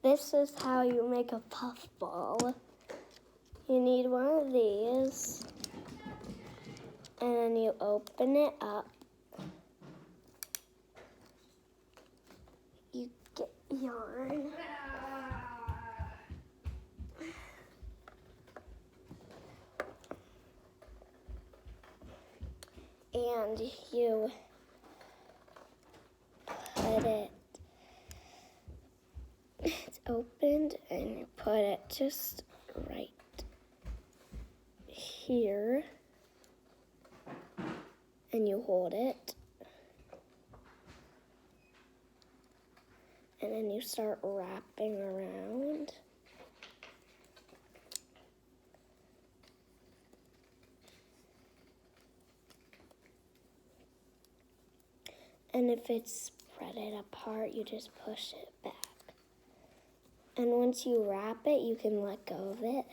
This is how you make a puffball. You need one of these, and then you open it up. You get yarn. And you put it, it's opened, and you put it just right here, and you hold it, and then you start wrapping around. And if it's spread it apart, you just push it back. And once you wrap it, you can let go of it.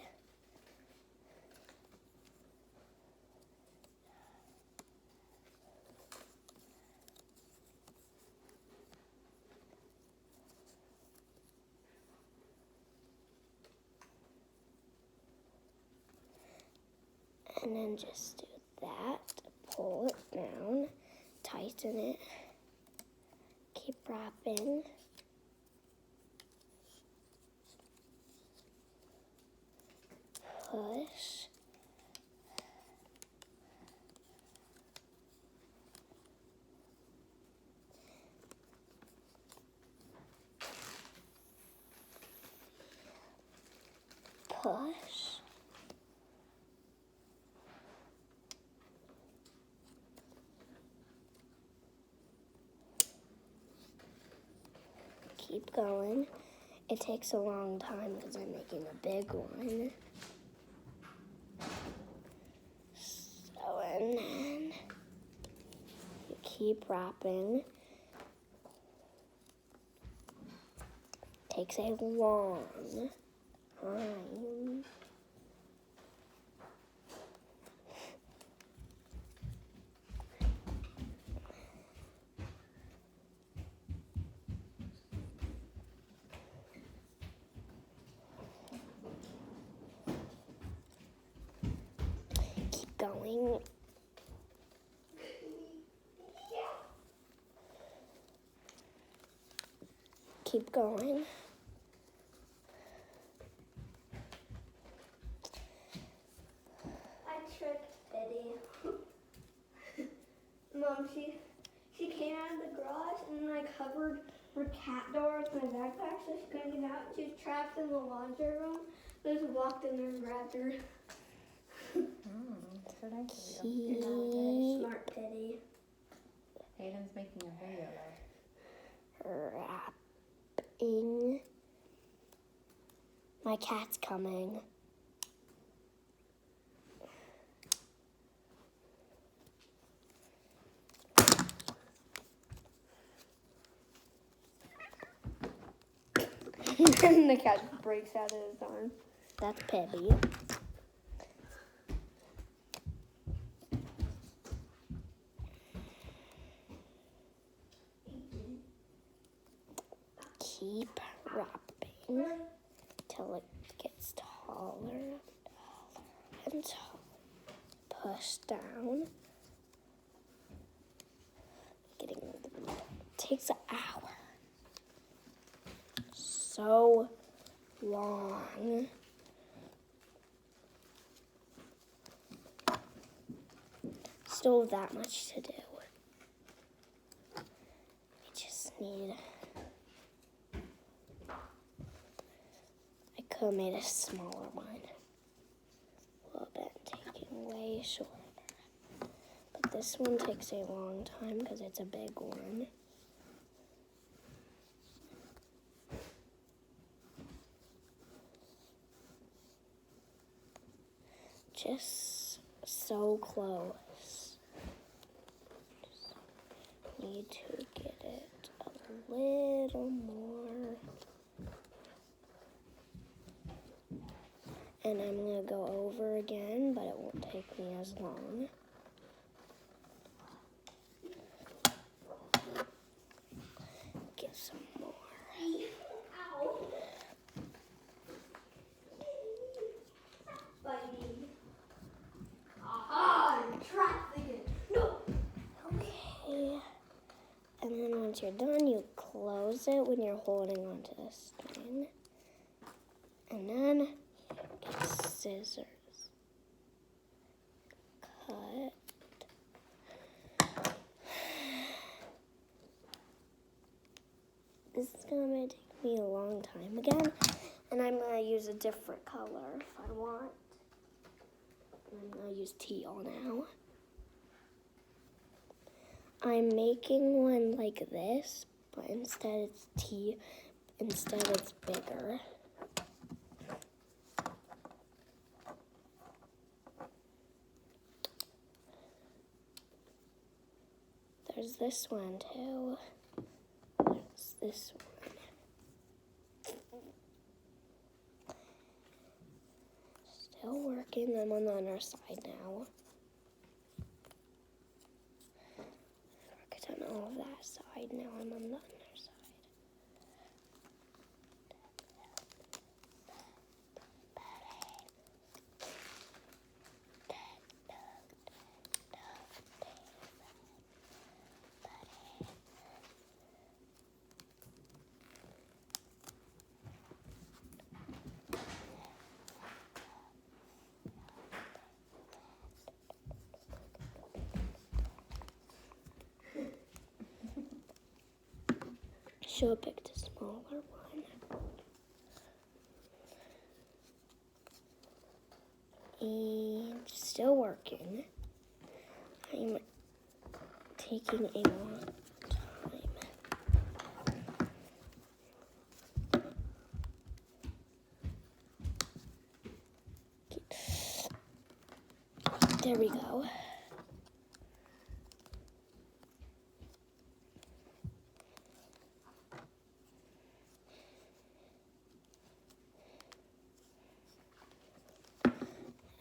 And then just do that, pull it down, tighten it, keep wrapping. Push. Push. Keep going. It takes a long time because I'm making a big one. So, and then you keep wrapping. Takes a long time. Keep going. Keep going. I tricked Eddie. Mom, she came out of the garage and I covered her cat door with my backpack so she couldn't get out. She was trapped in the laundry room. So I just walked in there and grabbed her. So nice of you. Very smart Teddy. Hayden's making a video though. Wrapping. My cat's coming. And the cat breaks out of his arm. That's Pebby. Keep wrapping till it gets taller and taller. Push down. Takes an hour. So long. Still that much to do. We just need. I could have made a smaller one. A little bit, taking way shorter. But this one takes a long time because it's a big one. Just so close. Just need to get it a little more. And I'm going to go over again, but it won't take me as long. Get some more. And then once you're done, you close it when you're holding onto the string. And then get scissors. Cut. This is gonna take me a long time again. And I'm gonna use a different color if I want. I'm gonna use teal now. I'm making one like this, but instead it's bigger. There's this one too. There's this one. Still working. I'm on the other side now. Worked on all of that side. Now I'm on the other side. Should have picked a smaller one. And still working. I'm taking a long time. There we go.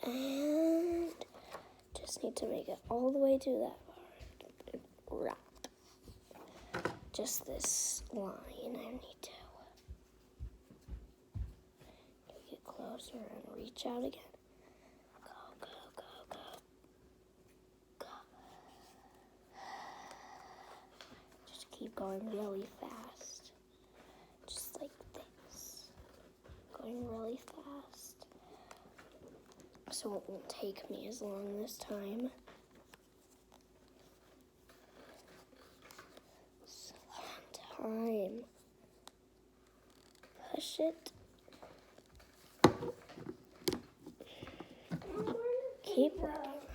And just need to make it all the way to that part. Wrap. Just this line I need to get closer and reach out again. Go, go, go, go. Go. Just keep going really fast. Just like this. Going really fast. So it won't take me as long this time. It's a long time. Push it. Keep working.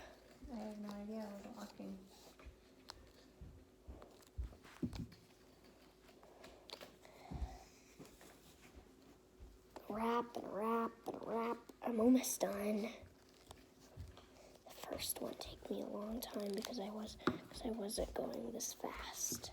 I have no idea. I wasn't walking. Wrap and wrap and wrap. I'm almost done. The first one took me a long time because I wasn't going this fast.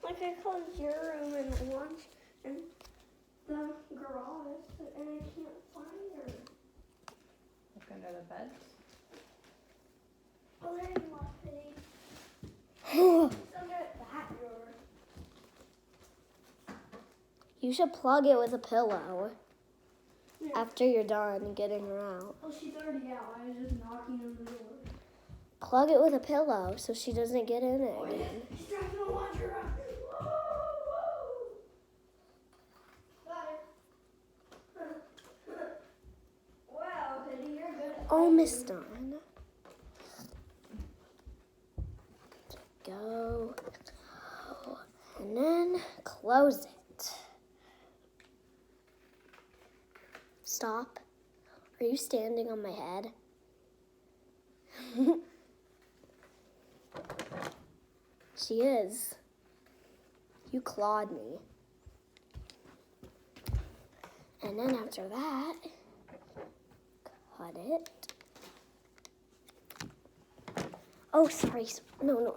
Like I closed your room and lunch and the garage, and I can't find her. Look under the bed. Oh, there you are, Kitty. It's under that drawer. You should plug it with a pillow Yeah. after you're done getting her out. Oh, she's already out. I was just knocking on the door. Plug it with a pillow so she doesn't get in it Oh, yeah. again. She's driving the laundry room. Whoa, whoa. Got her. Wow, Kitty, you're good at Almost done. Go. And then close it. Stop. Are you standing on my head? She is. You clawed me. And then after that, cut it. Oh, sorry. No.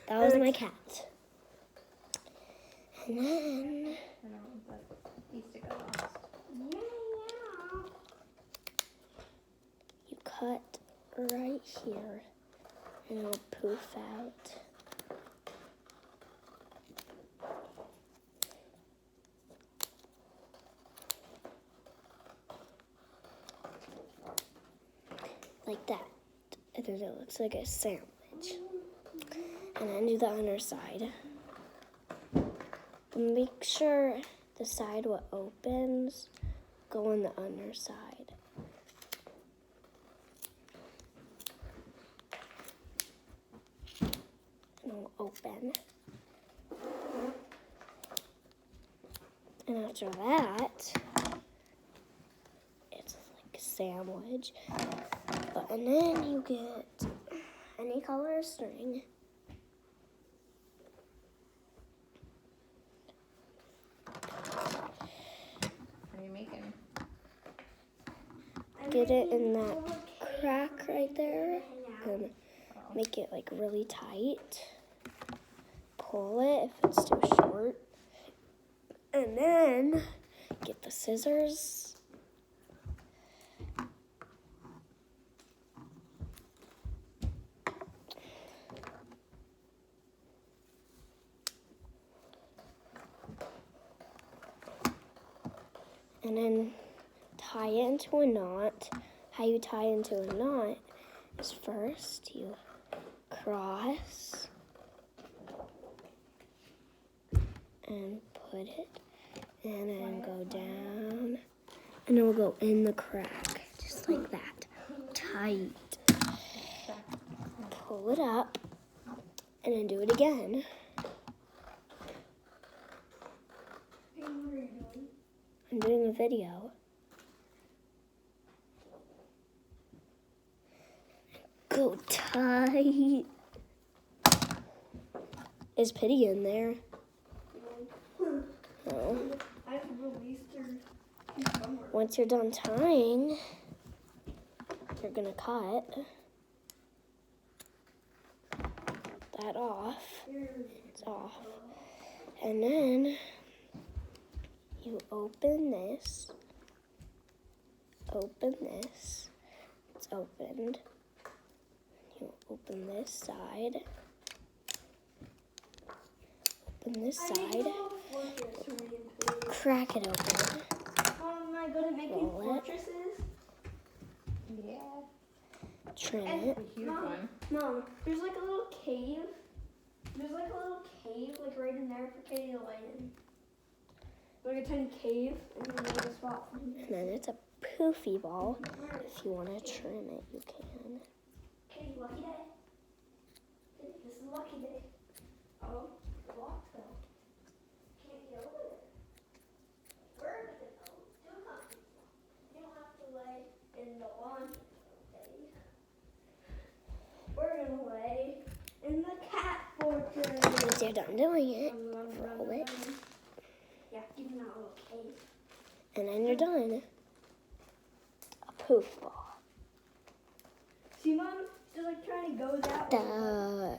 That was my cat. And then I don't here, and it'll poof out. Like that. And then it looks like a sandwich. And then do the underside. But make sure the side what opens go on the underside. And it'll open. And after that, it's like a sandwich. And then you get any color of string. What are you making? Get it in that crack right there. And make it like really tight. Pull it if it's too short. And then get the scissors. And then tie it into a knot. How you tie into a knot is first you cross and put it, and then go down, and it will go in the crack, just like that, tight. Pull it up, and then do it again. I'm doing a video. Go tight. Is Pity in there? No. I've released her. Once you're done tying, you're gonna cut that off. It's off. And then you open this, it's opened. You open this side, crack it open, Am I good at making Roll it. fortresses? Yeah. trim And- it, A huge Mom, one. Mom, there's like a little cave. There's like a little cave, like right in there for Katie to lay in. Like a tiny cave, and then there's a spot for him. and then it's a poofy ball. If you want to trim it, you can. Katie, lucky day. Katie, this is a lucky day. Oh, locked though. Can't get over there. Where is it though? Do not. You don't have to lay in the lawn today. We're gonna lay in the cat fortress. Once you're done doing it, roll it, Yeah, give me that little cave. and then you're done. A poof ball. See, Mom, just like trying to go that way. Duh.